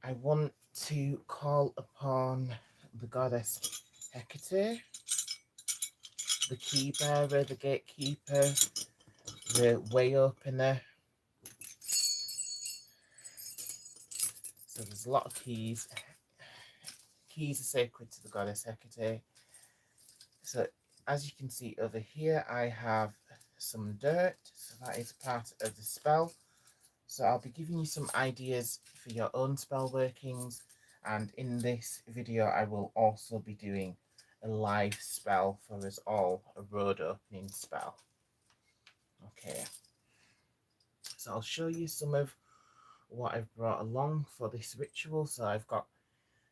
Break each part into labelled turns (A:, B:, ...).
A: I want to call upon the Goddess Hekate, the key bearer, the gatekeeper, the way opener. So there's a lot of keys. Keys are sacred to the Goddess Hekate. So as you can see over here, I have some dirt. So that is part of the spell. So I'll be giving you some ideas for your own spell workings. And in this video, I will also be doing a live spell for us all, a road opening spell. Okay. So I'll show you some of what I've brought along for this ritual. So I've got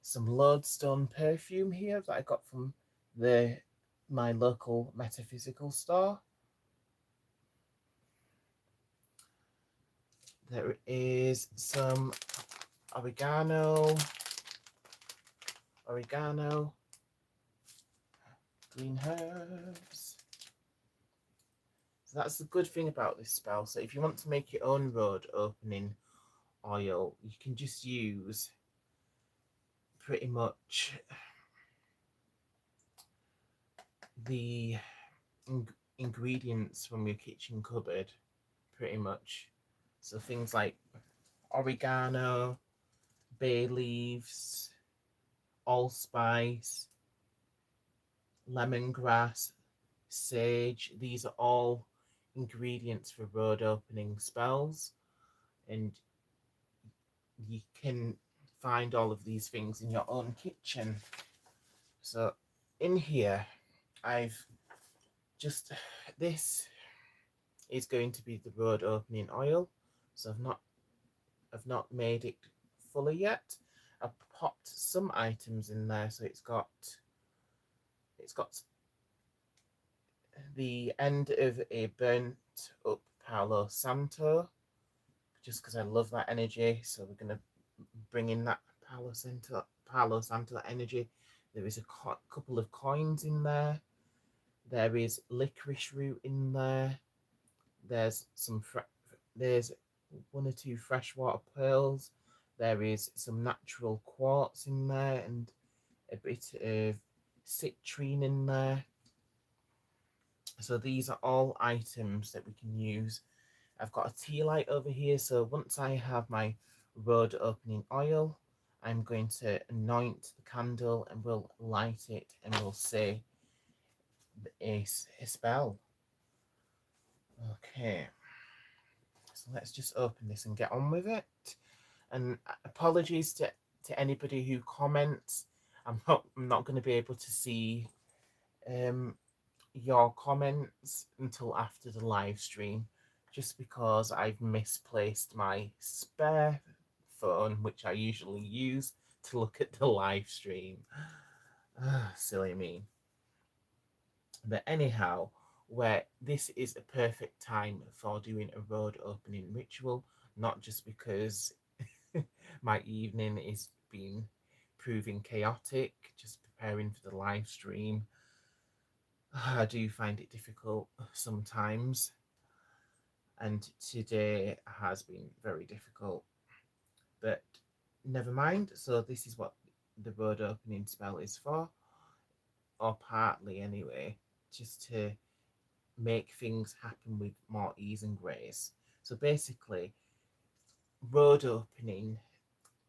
A: some lodestone perfume here that I got from my local metaphysical store. There is some oregano, green herbs. So that's the good thing about this spell. So if you want to make your own road opening oil, you can just use pretty much the ingredients from your kitchen cupboard, pretty much. So things like oregano, bay leaves, allspice, lemongrass, sage. These are all ingredients for road opening spells, and you can find all of these things in your own kitchen. So in here, this is going to be the road opening oil. So I've not made it fully yet. I've popped some items in there, so it's got the end of a burnt up Palo Santo, just because I love that energy. So we're gonna bring in that Palo Santo energy. There is a couple of coins in there. There is licorice root in there. There's there's one or two freshwater pearls. There is some natural quartz in there and a bit of citrine in there. So these are all items that we can use. I've got a tea light over here. So once I have my road opening oil, I'm going to anoint the candle and we'll light it and we'll say a spell. Okay. So let's just open this and get on with it. And apologies to anybody who comments. I'm not going to be able to see your comments until after the live stream, just because I've misplaced my spare phone, which I usually use to look at the live stream. Silly me. But anyhow, where this is a perfect time for doing a road opening ritual, not just because my evening is proving chaotic, just preparing for the live stream. I do find it difficult sometimes, and today has been very difficult, but never mind. So this is what the road opening spell is for, or partly anyway, just to make things happen with more ease and grace. So basically, road opening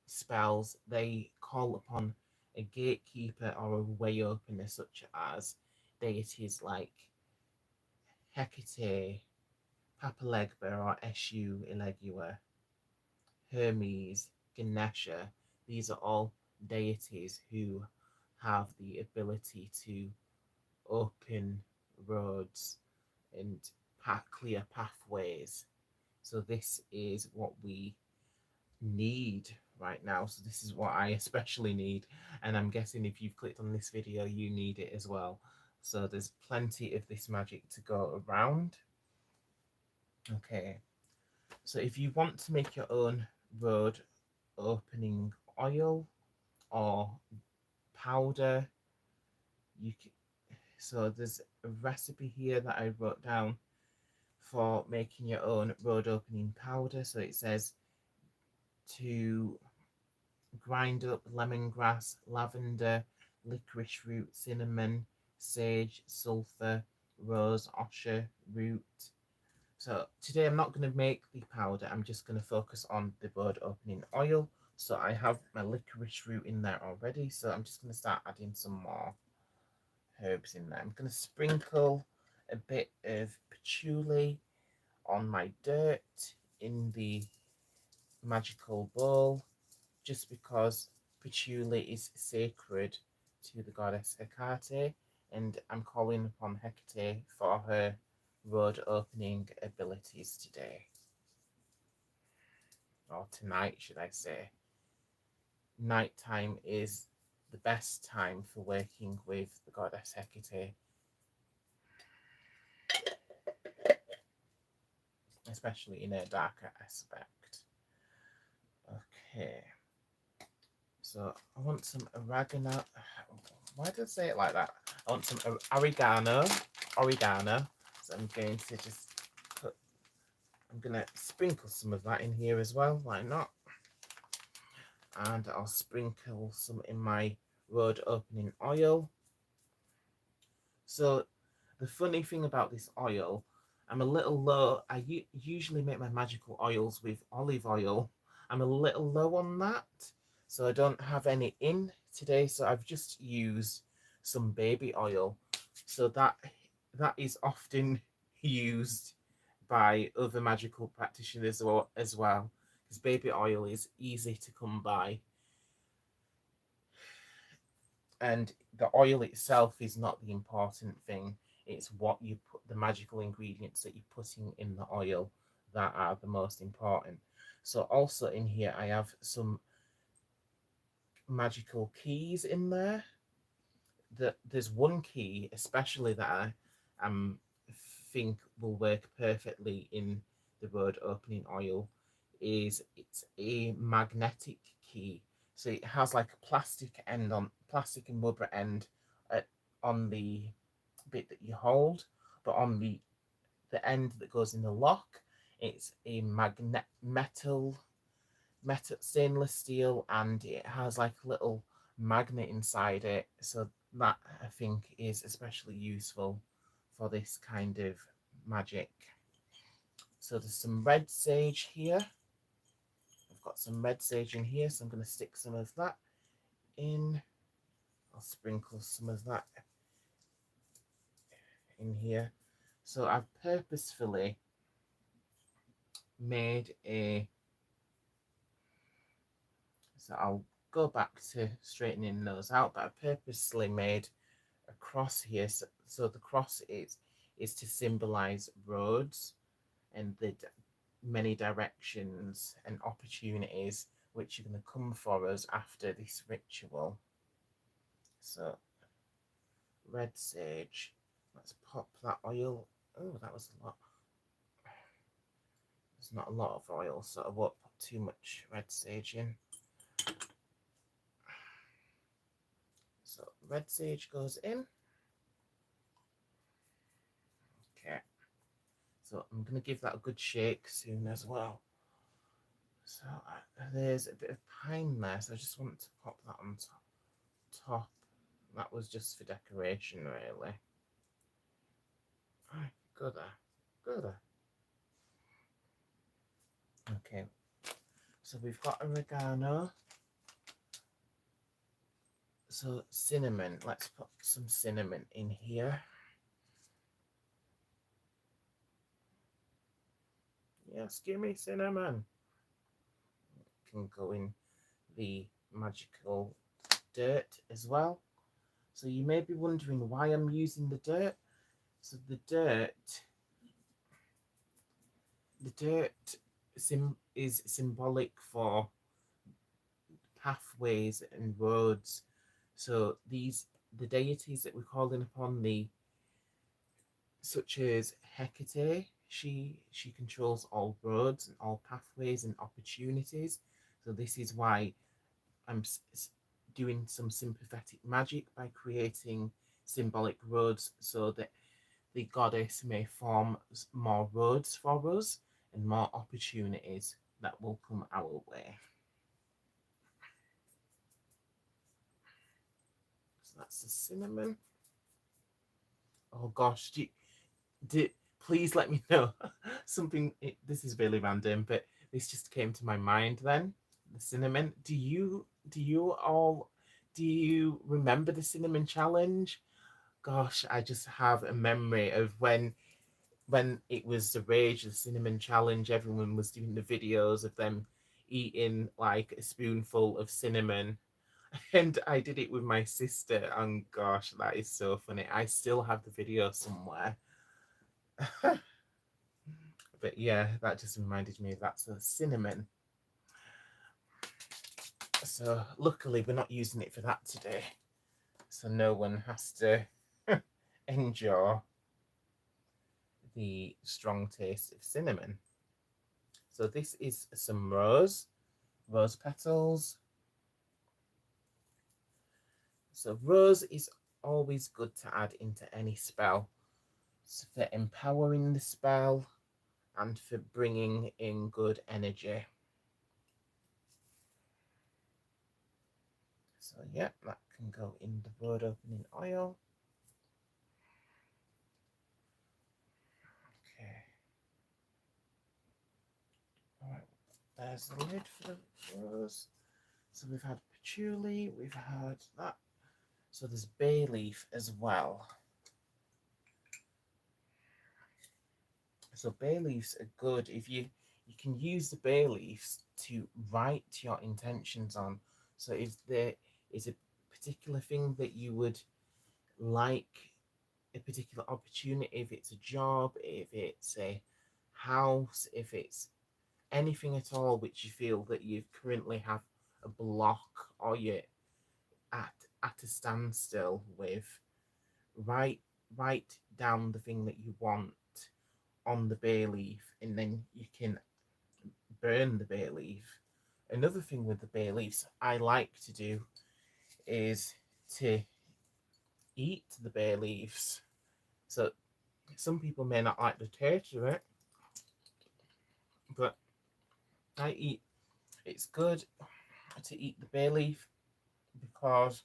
A: spells, they call upon a gatekeeper or a way opener, such as deities like Hecate, Papalegba or Eshu Ilegua, Hermes, Ganesha. These are all deities who have the ability to open roads and clear pathways. So this is what we need right now. So this is what I especially need, and I'm guessing if you've clicked on this video, you need it as well. So there's plenty of this magic to go around. Okay, so if you want to make your own road opening oil or powder, you can. So there's a recipe here that I wrote down for making your own road opening powder. So it says to grind up lemongrass, lavender, licorice root, cinnamon, sage, sulphur, rose, osha root. So today I'm not going to make the powder, I'm just going to focus on the word opening oil. So I have my licorice root in there already, so I'm just going to start adding some more herbs in there. I'm going to sprinkle a bit of patchouli on my dirt in the magical bowl, just because patchouli is sacred to the goddess Hekate, and I'm calling upon Hekate for her road opening abilities today, or tonight, should I say. Nighttime is the best time for working with the goddess Hekate, especially in a darker aspect. Okay, so I want some oregano. Why did I say it like that? I want some oregano. So I'm going to just put, I'm going to sprinkle some of that in here as well. Why not? And I'll sprinkle some in my road opening oil. So the funny thing about this oil, I'm a little low. I usually make my magical oils with olive oil. I'm a little low on that, so I don't have any in today. So I've just used some baby oil. So that is often used by other magical practitioners as well, because baby oil is easy to come by. And the oil itself is not the important thing. It's what you put, the magical ingredients that you're putting in the oil, that are the most important. So also in here, I have some magical keys in there. There's one key especially that I think will work perfectly in the road opening oil. It's a magnetic key. So it has like a plastic end on plastic and rubber end on the bit that you hold, but on the end that goes in the lock, it's a metal stainless steel, and it has like a little magnet inside it. So that I think is especially useful for this kind of magic. So there's some red sage here. I've got some red sage in here, so I'm going to stick some of that in. I'll sprinkle some of that in here. So I've purposefully made a, so I'll go back to straightening those out, but I purposely made a cross here. So the cross is to symbolize roads and the many directions and opportunities which are going to come for us after this ritual. So red sage, let's pop that oil. Oh, that was a lot. There's not a lot of oil, so I won't put too much red sage in. So red sage goes in. Okay, so I'm going to give that a good shake soon as well. So there's a bit of pine there, so I just want to pop that on top. That was just for decoration, really. Right, go there. Okay, so we've got oregano. So cinnamon, let's put some cinnamon in here. Yes, give me cinnamon. It can go in the magical dirt as well. So you may be wondering why I'm using the dirt. So the dirt is symbolic for pathways and roads. So the deities that we're calling upon, such as Hekate, she controls all roads and all pathways and opportunities. So this is why I'm doing some sympathetic magic by creating symbolic roads, so that the goddess may form more roads for us and more opportunities that will come our way. So that's the cinnamon. Oh gosh, please let me know something. This is really random, but this just came to my mind then. The cinnamon. Do you remember the cinnamon challenge? Gosh, I just have a memory of when it was the rage, the cinnamon challenge. Everyone was doing the videos of them eating like a spoonful of cinnamon. And I did it with my sister, and gosh, that is so funny. I still have the video somewhere. But yeah, that just reminded me that's a cinnamon. So luckily we're not using it for that today. So no one has to endure the strong taste of cinnamon. So this is some rose petals. So rose is always good to add into any spell. So for empowering the spell and for bringing in good energy. So yeah, that can go in the road opening oil. Okay. All right, there's the lid for the rose. So we've had patchouli, we've had that. So there's bay leaf as well. So bay leaves are good if you can use the bay leaves to write your intentions on. So if there is a particular thing that you would like, a particular opportunity, if it's a job, if it's a house, if it's anything at all which you feel that you currently have a block or you're at a standstill with, write down the thing that you want on the bay leaf, and then you can burn the bay leaf. Another thing with the bay leaves I like to do is to eat the bay leaves. So some people may not like the taste of it, but it's good to eat the bay leaf because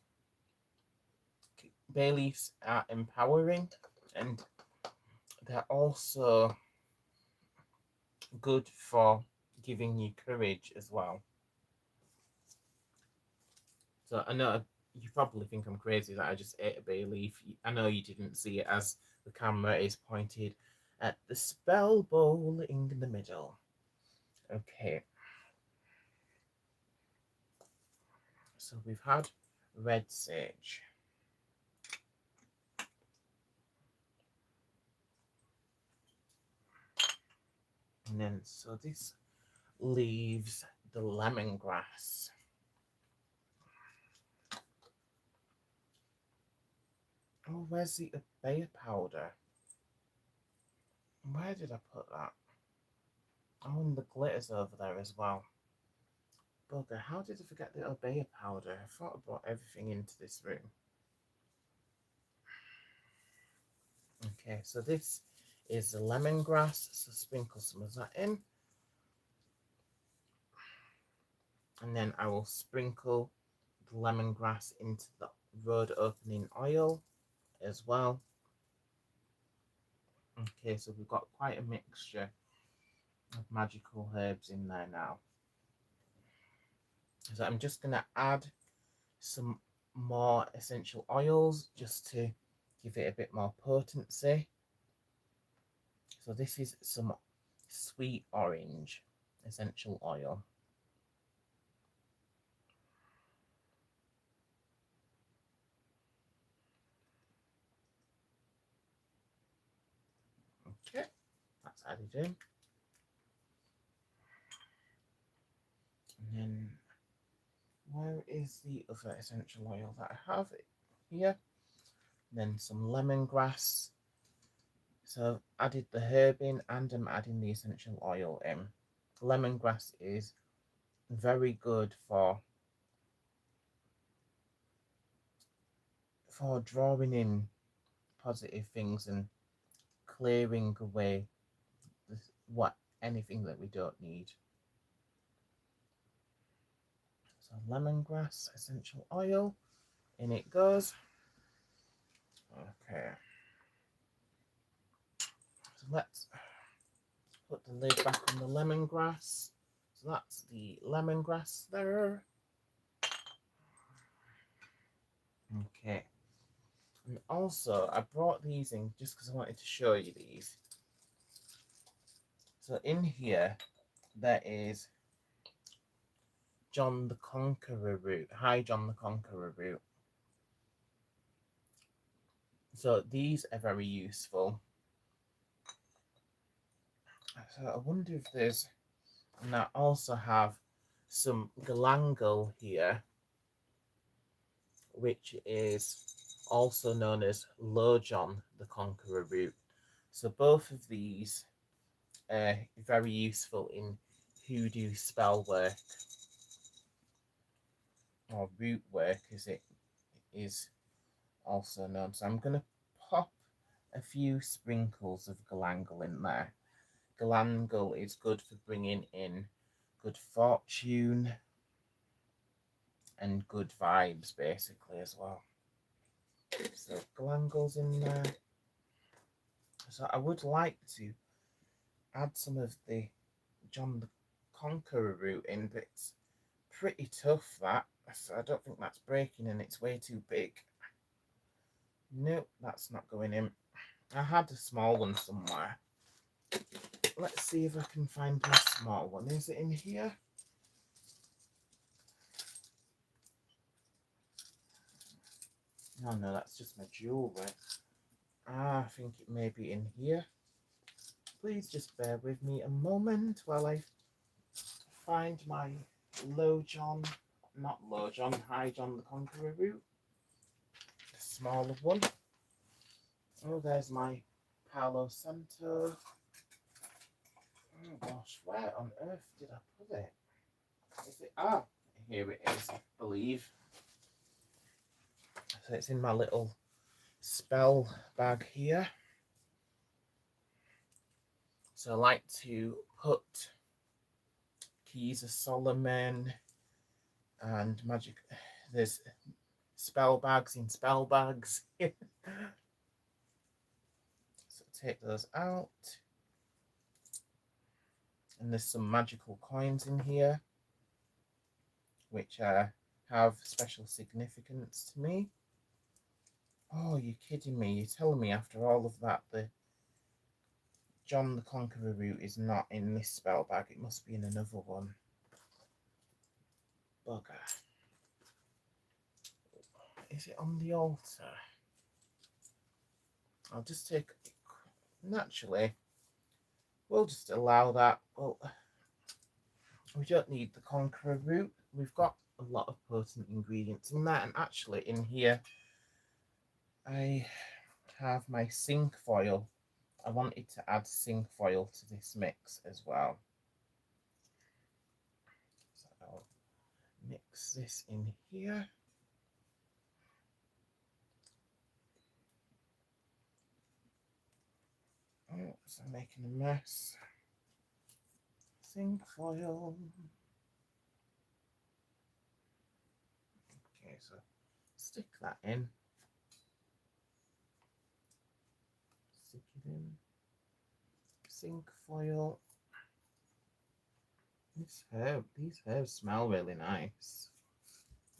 A: bay leaves are empowering and they're also good for giving you courage as well. So I know you probably think I'm crazy that I just ate a bay leaf. I know you didn't see it as the camera is pointed at the spell bowl in the middle. Okay. So we've had red sage. And then, so this leaves the lemongrass. Oh, where's the abaya powder? Where did I put that? Oh, and the glitter's over there as well. Bugger, how did I forget the abaya powder? I thought I brought everything into this room. Okay, so this is the lemongrass, so sprinkle some of that in. And then I will sprinkle the lemongrass into the road opening oil as well. Okay, so we've got quite a mixture of magical herbs in there now. So I'm just going to add some more essential oils just to give it a bit more potency. So this is some sweet orange essential oil. Okay, that's added in. And then where is the other essential oil that I have? Here. Then some lemongrass. So I've added the herb in and I'm adding the essential oil in. Lemongrass is very good for drawing in positive things and clearing away anything that we don't need. So lemongrass essential oil, in it goes. Okay. So let's put the lid back on the lemongrass. So that's the lemongrass there. Okay. And also, I brought these in just because I wanted to show you these. So in here, there is John the Conqueror root. Hi, John the Conqueror root. So these are very useful. So I wonder if there's, and I also have some galangal here, which is also known as Low John the Conqueror root. So both of these are very useful in hoodoo spell work, or root work as it is also known. So I'm going to pop a few sprinkles of galangal in there. Galangal is good for bringing in good fortune and good vibes, basically, as well. So galangal's in there. So I would like to add some of the John the Conqueror root in, but it's pretty tough, that. So I don't think that's breaking, and it's way too big. Nope, that's not going in. I had a small one somewhere. Let's see if I can find my small one. Is it in here? Oh no, that's just my jewellery. I think it may be in here. Please just bear with me a moment while I find my Low John, not Low John, High John the Conqueror root. The smaller one. Oh, there's my Palo Santo. Oh gosh, where on earth did I put it? Is it? Ah, here it is, I believe. So it's in my little spell bag here. So I like to put Keys of Solomon and magic. There's spell bags in spell bags. So take those out. And there's some magical coins in here, which have special significance to me. Oh, you're kidding me. You're telling me after all of that, the John the Conqueror root is not in this spell bag. It must be in another one. Bugger. Is it on the altar? I'll just take... Naturally, we'll just allow that. Well, we don't need the Conqueror root. We've got a lot of potent ingredients in that. And actually, in here, I have my zinc foil. I wanted to add zinc foil to this mix as well. So I'll mix this in here. Oh, so I'm making a mess. Zinc foil. Okay, so stick that in. Stick it in. Zinc foil. These herbs smell really nice.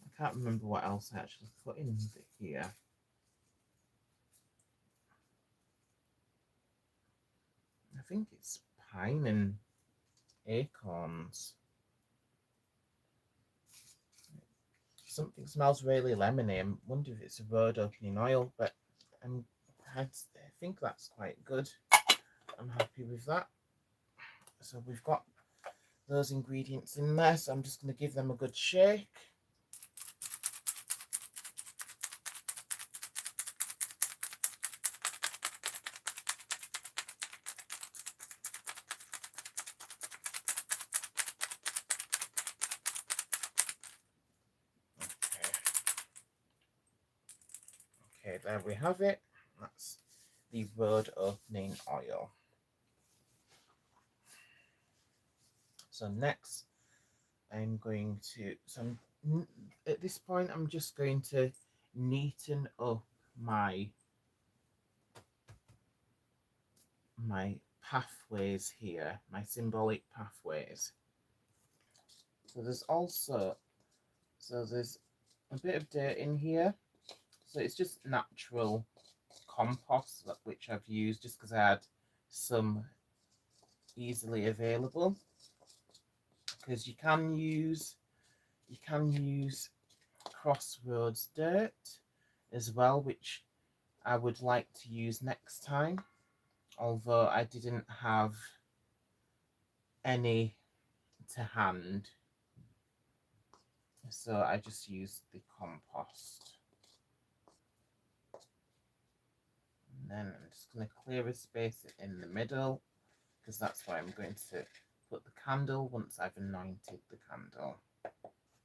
A: I can't remember what else I actually put in here. I think it's pine and acorns. Something smells really lemony. I wonder if it's a road opening oil, but I think that's quite good. I'm happy with that. So we've got those ingredients in there, so I'm just going to give them a good shake. Okay, there we have it. That's the road opening oil. So next, I'm going to, at this point, I'm just going to neaten up my my pathways here, my symbolic pathways. So there's also, there's a bit of dirt in here. So it's just natural compost which I've used just because I had some easily available. Because you can use Crossroads dirt as well, which I would like to use next time, although I didn't have any to hand, so I just used the compost. And then I'm just going to clear a space in the middle, because that's where I'm going to put the candle once I've anointed the candle.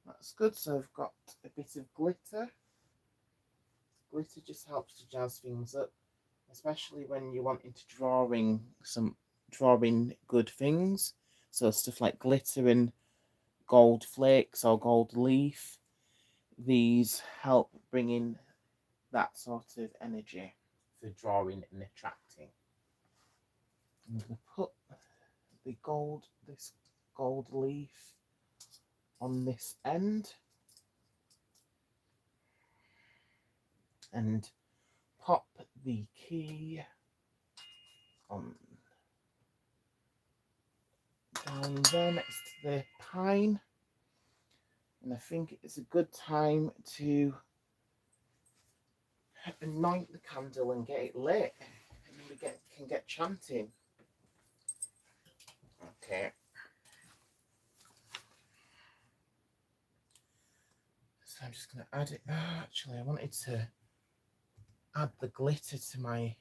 A: That's good. So I've got a bit of glitter. Glitter just helps to jazz things up, especially when you're wanting to draw in good things. So stuff like glitter and gold flakes or gold leaf. These help bring in that sort of energy for drawing and attracting. I'm going to put this gold leaf on this end and pop the key on down there next to the pine. And I think it's a good time to anoint the candle and get it lit, and we can get chanting. Okay. So I'm just going to add it. Actually, I wanted to add the glitter to my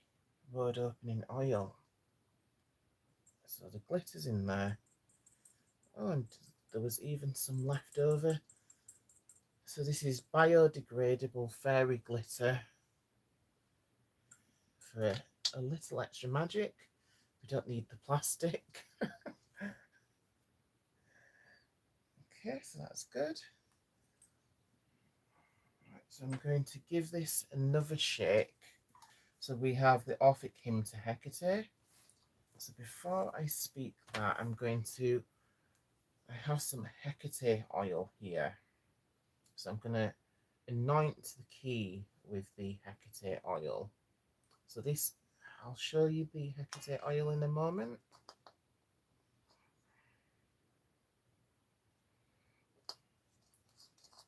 A: road opening oil. So the glitter's in there. Oh, and there was even some left over. So this is biodegradable fairy glitter for a little extra magic. We don't need the plastic. Okay, so that's good. Right, so I'm going to give this another shake. So we have the Orphic hymn to Hekate. So before I speak that, I have some Hekate oil here. So I'm going to anoint the key with the Hekate oil. So I'll show you the Hekate oil in a moment.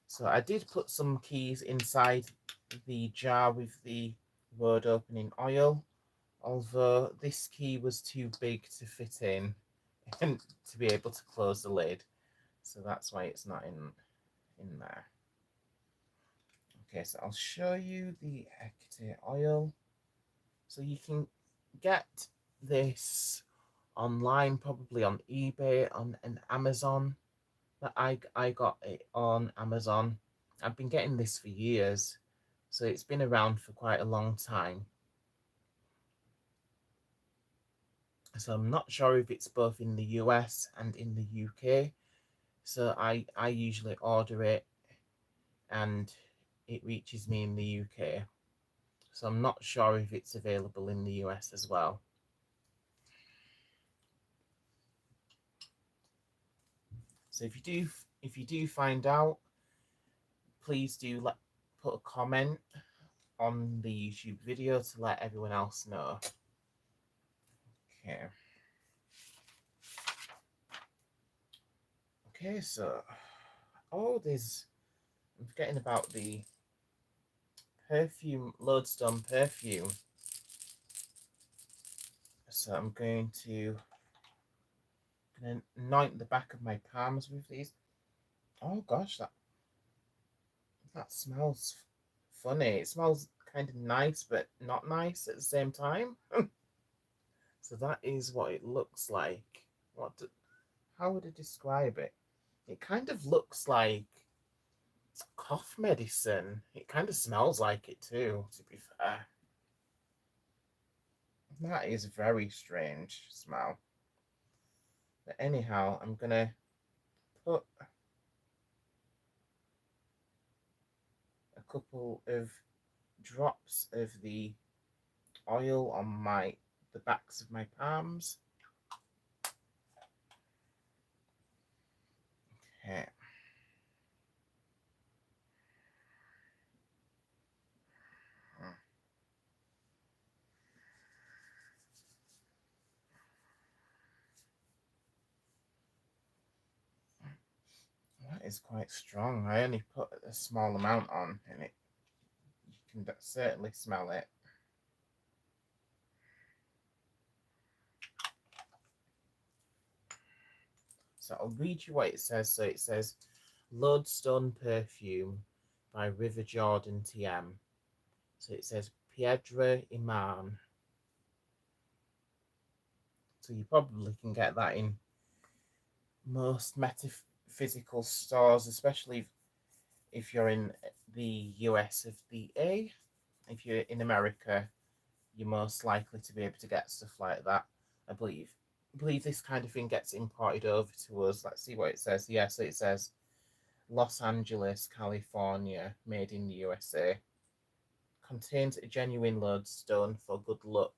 A: So I did put some keys inside the jar with the road opening oil, although this key was too big to fit in and to be able to close the lid. So that's why it's not in there. Okay, so I'll show you the Hekate oil. So you can get this online, probably on eBay, on an Amazon. But I got it on Amazon. I've been getting this for years, so it's been around for quite a long time. So I'm not sure if it's both in the US and in the UK. So I usually order it and it reaches me in the UK. So I'm not sure if it's available in the US as well. So if you do find out, please do put a comment on the YouTube video to let everyone else know. Okay. Okay, so I'm forgetting about the perfume, Lodestone perfume. So I'm going to anoint the back of my palms with these. Oh gosh, that smells funny. It smells kind of nice, but not nice at the same time. So that is what it looks like. How would I describe it? It kind of looks like cough medicine. It kind of smells like it too, to be fair. That is a very strange smell. But anyhow, I'm going to put a couple of drops of the oil on my the backs of my palms. Okay. That is quite strong. I only put a small amount on, and you can certainly smell it. So I'll read you what it says. So it says, Lodestone Perfume by River Jordan TM. So it says Piedra Iman. So you probably can get that in most metaphysical stores, especially if you're in the US of the A. If you're in America, you're most likely to be able to get stuff like that, I believe. I believe this kind of thing gets imported over to us. Let's see what it says. Yeah, so it says Los Angeles, California, made in the USA. Contains a genuine lodestone for good luck.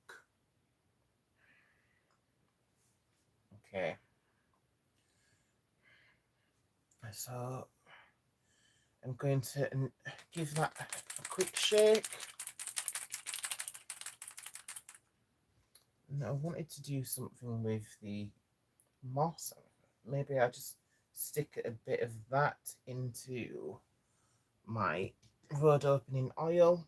A: Okay. So I'm going to give that a quick shake. And I wanted to do something with the moss. Maybe I just stick a bit of that into my road opening oil,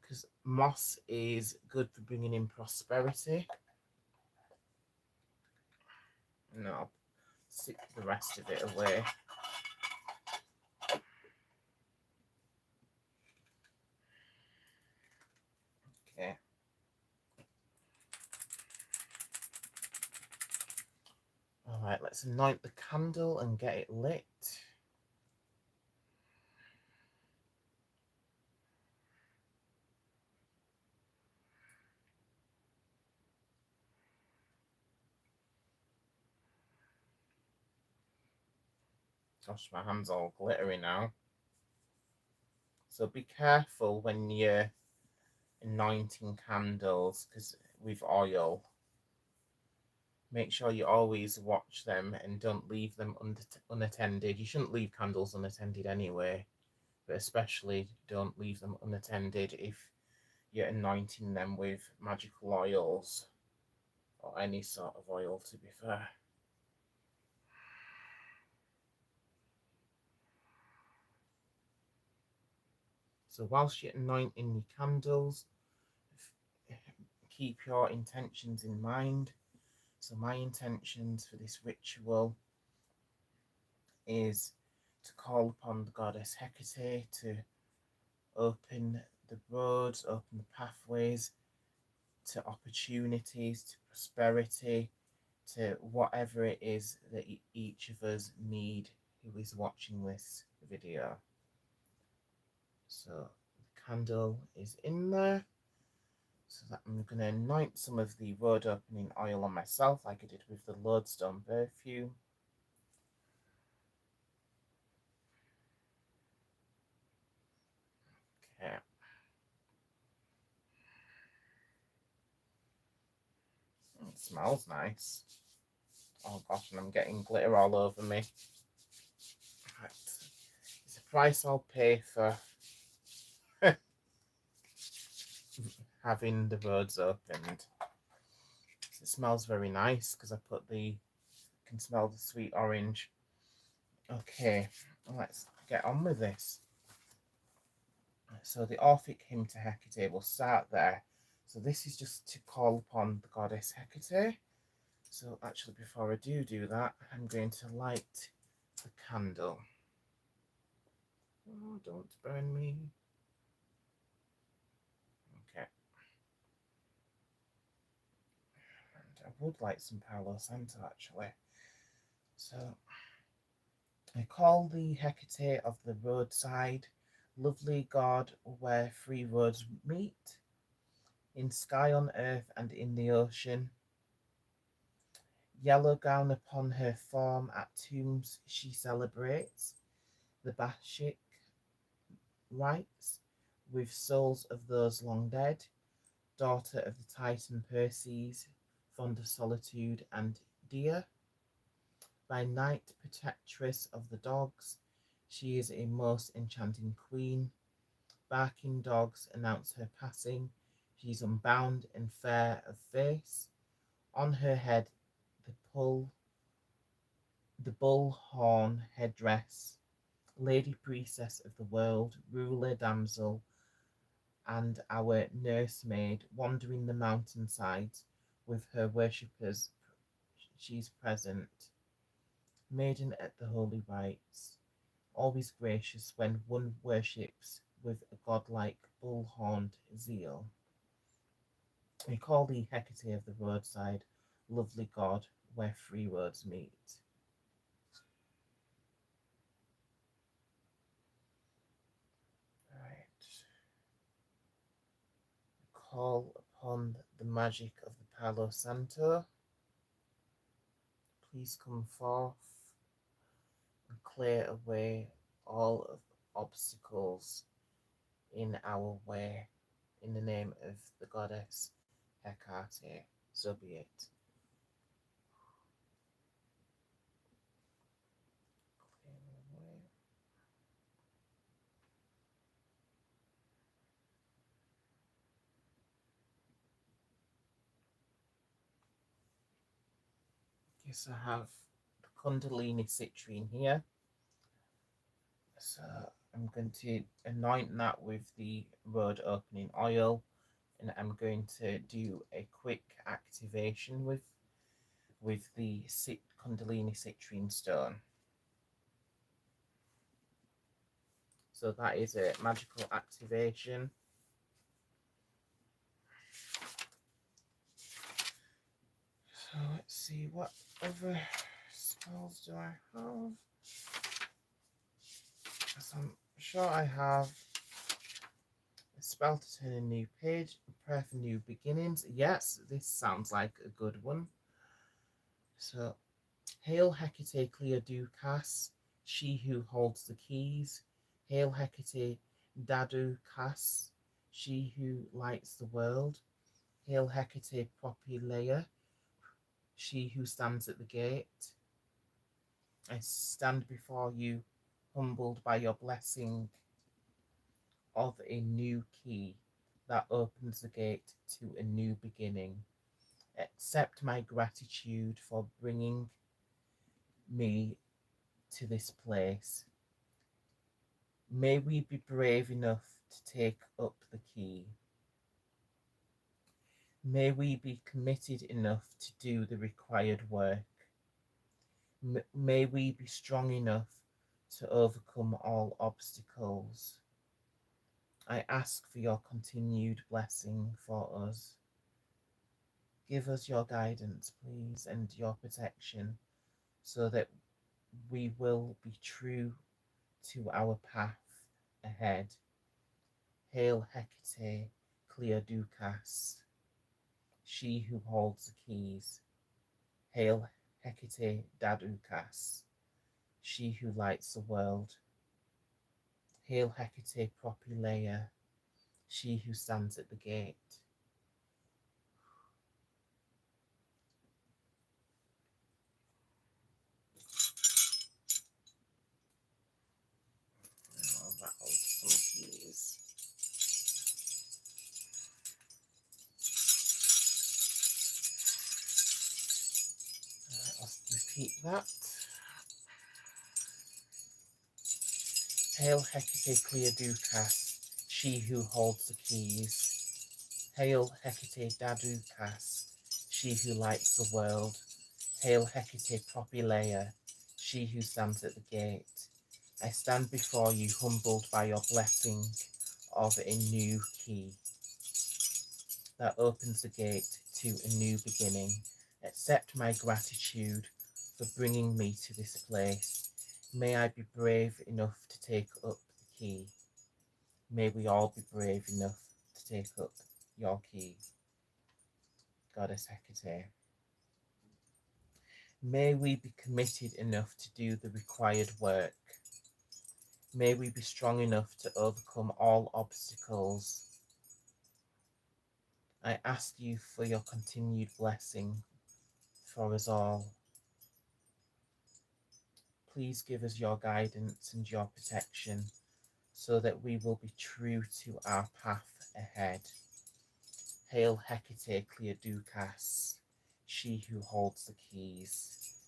A: because moss is good for bringing in prosperity. And I'll stick the rest of it away. Okay. All right, let's anoint the candle and get it lit. Gosh, my hand's all glittery now. So be careful when you're anointing candles, because with oil, make sure you always watch them and don't leave them unattended. You shouldn't leave candles unattended anyway, but especially don't leave them unattended if you're anointing them with magical oils, or any sort of oil, to be fair. So whilst you're anointing your candles, keep your intentions in mind. So my intentions for this ritual is to call upon the goddess Hekate to open the roads, open the pathways to opportunities, to prosperity, to whatever it is that each of us need who is watching this video. So the candle is in there. So that I'm going to anoint some of the road opening oil on myself, like I did with the lodestone perfume. Okay. It smells nice. Oh gosh, and I'm getting glitter all over me. Right. It's a price I'll pay for having the roads opened. It smells very nice because I can smell the sweet orange. Okay, let's get on with this. So the Orphic hymn to Hecate will start there. So this is just to call upon the goddess Hecate. So actually, before I do that, I'm going to light the candle. Oh, don't burn me. Okay. And I would like some Palo Santo, actually. So I call the Hecate of the roadside, lovely God where three roads meet, in sky, on earth, and in the ocean. Yellow gown upon her form, at tombs she celebrates the Bashik rites with souls of those long dead. daughter of the Titan Perses, fond of solitude and deer. By night, protectress of the dogs, she is a most enchanting queen. Barking dogs announce her passing. She's unbound and fair of face. On her head the bull horn headdress. Lady priestess of the world, ruler damsel, and our nursemaid, wandering the mountainsides with her worshippers, she's present. Maiden at the holy rites, always gracious when one worships with a godlike bull-horned zeal. We call thee Hecate of the roadside, lovely god, where three roads meet. Right. Call upon the magic of the Palo Santo. Please come forth and clear away all of the obstacles in our way. In the name of the Goddess Hekate, so be it. Clear away. Yes, I have the Kundalini citrine here. So I'm going to anoint that with the road opening oil, and I'm going to do a quick activation with the Kundalini citrine stone. So that is a magical activation. So let's see, what other spells do I have? So I'm sure I have a spell to turn a new page, a prayer for new beginnings. Yes, this sounds like a good one. So, Hail Hecate Clea Ducas, she who holds the keys. Hail Hecate Dadu Cas, she who lights the world. Hail Hecate Propylaea, she who stands at the gate. I stand before you, humbled by your blessing of a new key that opens the gate to a new beginning. Accept my gratitude for bringing me to this place. May we be brave enough to take up the key. May we be committed enough to do the required work. May we be strong enough to overcome all obstacles. I ask for your continued blessing for us. Give us your guidance, please, and your protection, so that we will be true to our path ahead. Hail Hecate, Clea Ducas, she who holds the keys. Hail Hecate Daducas, she who lights the world. Hail Hecate Propylaea, she who stands at the gate. Oh, that holds some keys. I'll repeat that. Hail Hecate Clea Ducas, she who holds the keys. Hail Hecate Daducas, she who lights the world. Hail Hecate Propylaea, she who stands at the gate. I stand before you, humbled by your blessing of a new key that opens the gate to a new beginning. Accept my gratitude for bringing me to this place. May I be brave enough to take up the key. May we all be brave enough to take up your key, Goddess Hekate. May we be committed enough to do the required work. May we be strong enough to overcome all obstacles. I ask you for your continued blessing for us all. Please give us your guidance and your protection so that we will be true to our path ahead. Hail Hekate Cleoducas, she who holds the keys.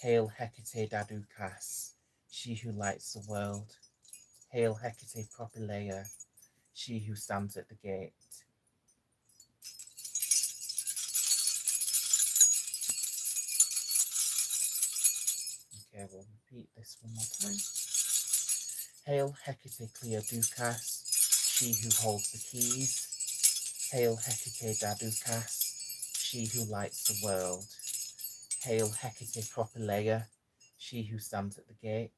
A: Hail Hekate Dadukas, she who lights the world. Hail Hekate Propylaea, she who stands at the gate. Okay, we'll repeat this one more time. Hail Hekate Cleoducas, she who holds the keys. Hail Hekate Dadukas, she who lights the world. Hail Hekate Propylaea, she who stands at the gate.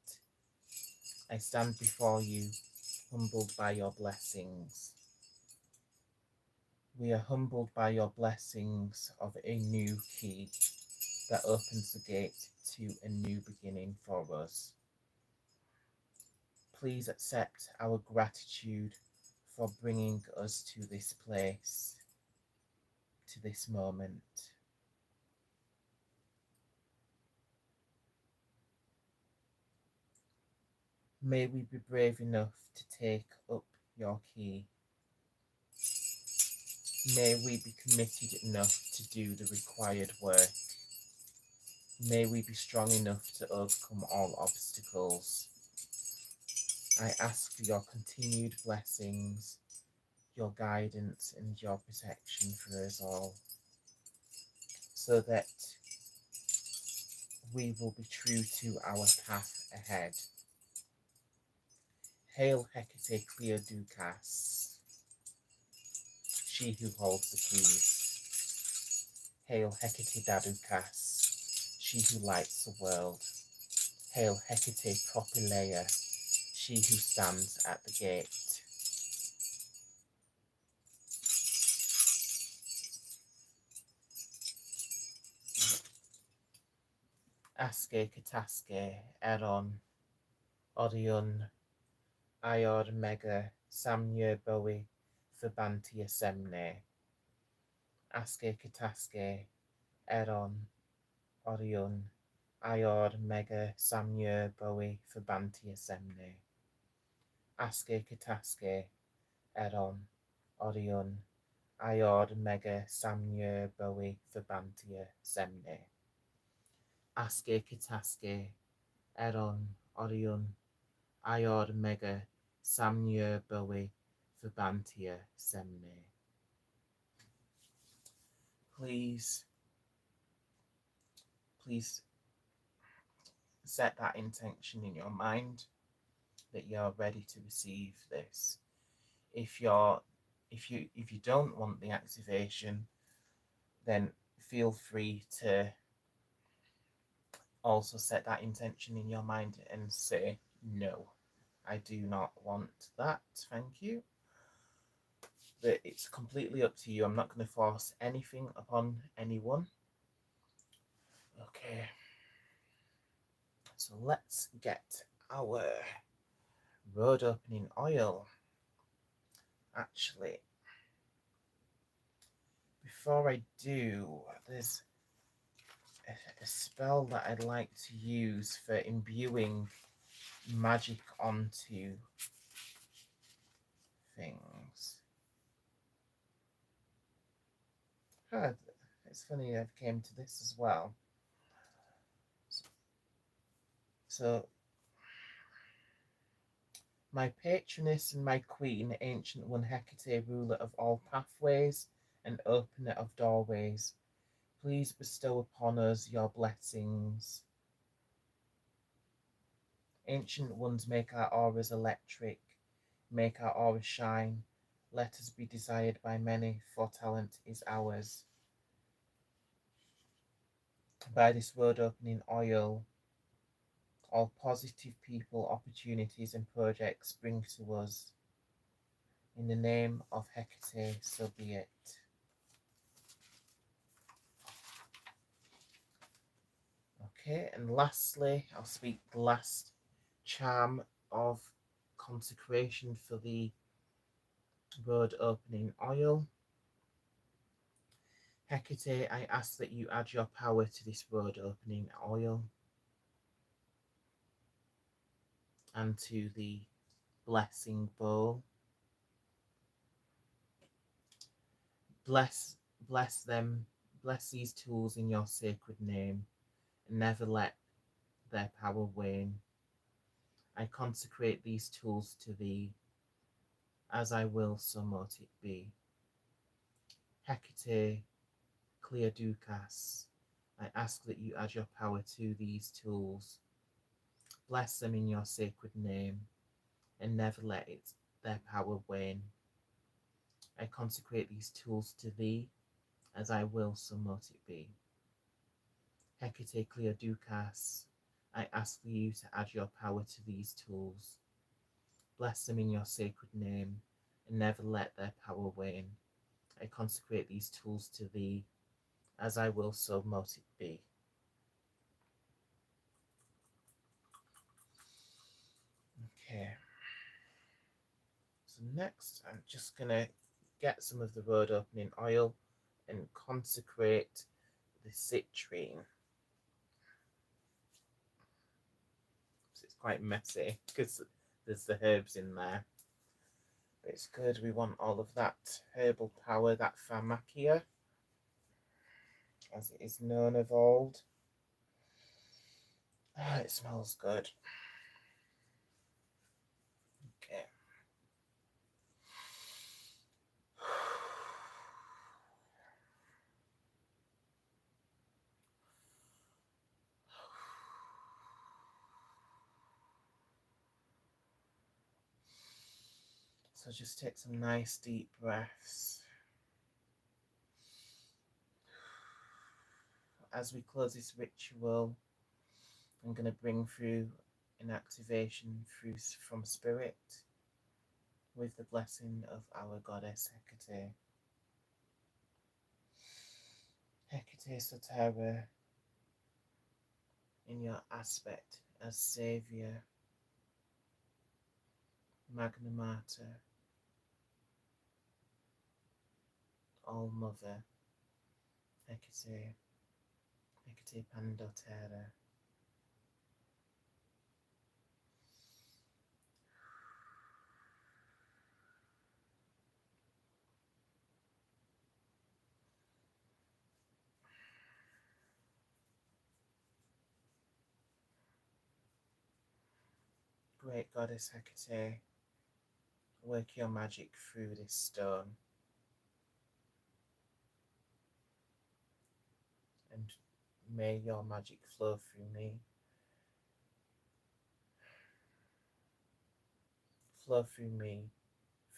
A: I stand before you, humbled by your blessings. We are humbled by your blessings of a new key that opens the gate to a new beginning for us. Please accept our gratitude for bringing us to this place, to this moment. May we be brave enough to take up your key. May we be committed enough to do the required work. May we be strong enough to overcome all obstacles. I ask for your continued blessings, your guidance and your protection for us all, so that we will be true to our path ahead. Hail Hekate Cleoducas, she who holds the keys. Hail Hekate Dadukas, she who lights the world. Hail Hekate Propylaea, she who stands at the gate. Aske Kataske, Eron, Odion, Iod Mega, Samye Bowie, Fabantia Semne. Aske Kataske, Eron, Orion, Iod Mega, Samye Bowie, Fabantia Semne. Aske Kataske, Eron, Orion, Iod Mega, Samye Bowie, Fabantia Semne. Aske Kataske, Eron, Orion, Iod Mega, Samye Bowie, Fabantia Semne. Please set that intention in your mind that you're ready to receive this. If you don't want the activation, then feel free to also set that intention in your mind and say, no, I do not want that, thank you. But it's completely up to you. I'm not going to force anything upon anyone. Okay, so let's get our road opening oil. Actually, before I do, there's a spell that I'd like to use for imbuing magic onto things. Oh, it's funny I've came to this as well. So, my patroness and my queen, ancient one Hekate, ruler of all pathways and opener of doorways, please bestow upon us your blessings. Ancient ones, make our auras electric, make our auras shine. Let us be desired by many, for talent is ours. By this word opening oil, all positive people, opportunities and projects bring to us. In the name of Hekate, so be it. Okay, and lastly, I'll speak the last charm of consecration for the road opening oil. Hekate, I ask that you add your power to this road opening oil and to the blessing bowl. Bless them, bless these tools in your sacred name, and never let their power wane. I consecrate these tools to thee, as I will, so mote it be. Hekate, Clear Dukas, I ask that you add your power to these tools. Bless them in your sacred name, and never let their power wane. I consecrate these tools to thee, as I will, so mote it be. Hecate Clear Dukas, I ask for you to add your power to these tools. Bless them in your sacred name, and never let their power wane. I consecrate these tools to thee, as I will, so mote it be. Okay. So next, I'm just going to get some of the road opening oil and consecrate the citrine. So it's quite messy because there's the herbs in there. But it's good, we want all of that herbal power, that pharmacia, as it is known of old. Ah, it smells good. Okay. So just take some nice deep breaths. As we close this ritual, I'm going to bring through an activation from spirit with the blessing of our Goddess Hekate. Hekate Sotera, in your aspect as Saviour, Magna Mater, All Mother, Hekate, Hekate Pandotera. Great Goddess Hekate, work your magic through this stone, and may your magic flow through me,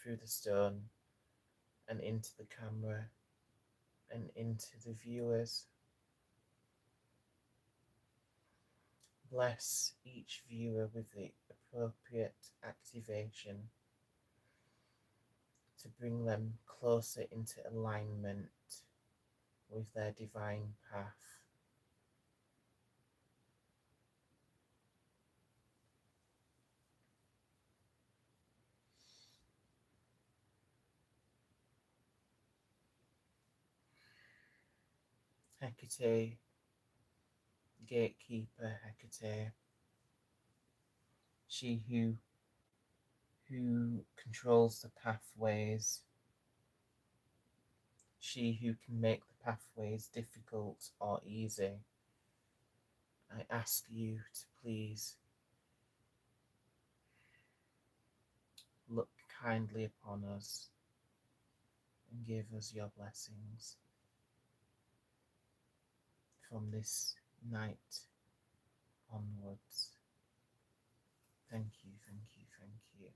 A: through the stone, and into the camera, and into the viewers. Bless each viewer with the appropriate activation to bring them closer into alignment with their divine path. Hekate, gatekeeper Hekate, she who controls the pathways, she who can make the pathways difficult or easy. I ask you to please look kindly upon us and give us your blessings from this night onwards. Thank you, thank you, thank you.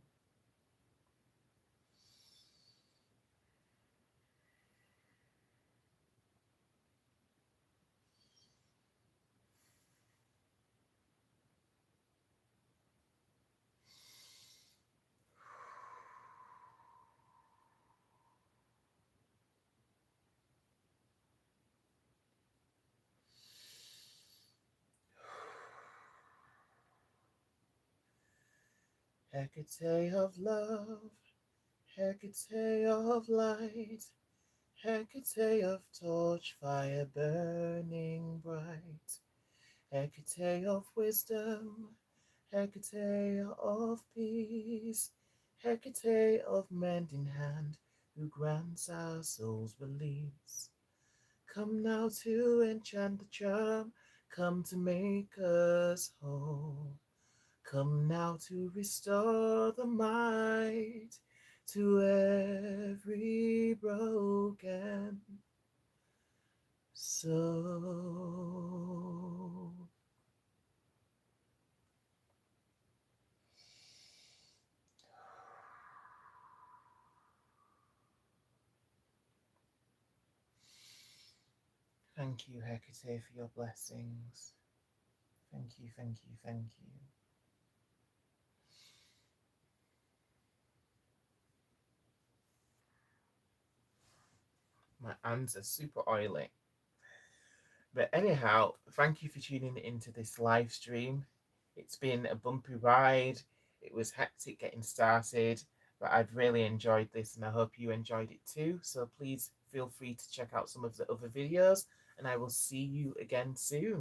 A: Hecate of love, Hecate of light, Hekate of torch fire burning bright, Hekate of wisdom, Hekate of peace, Hekate of mending hand, who grants our souls release. Come now to enchant the charm, come to make us whole. Come now to restore the might to every broken soul. Thank you, Hecate, for your blessings. Thank you, thank you, thank you. My hands are super oily. But anyhow, thank you for tuning into this live stream. It's been a bumpy ride. It was hectic getting started, but I've really enjoyed this and I hope you enjoyed it too. So please feel free to check out some of the other videos and I will see you again soon.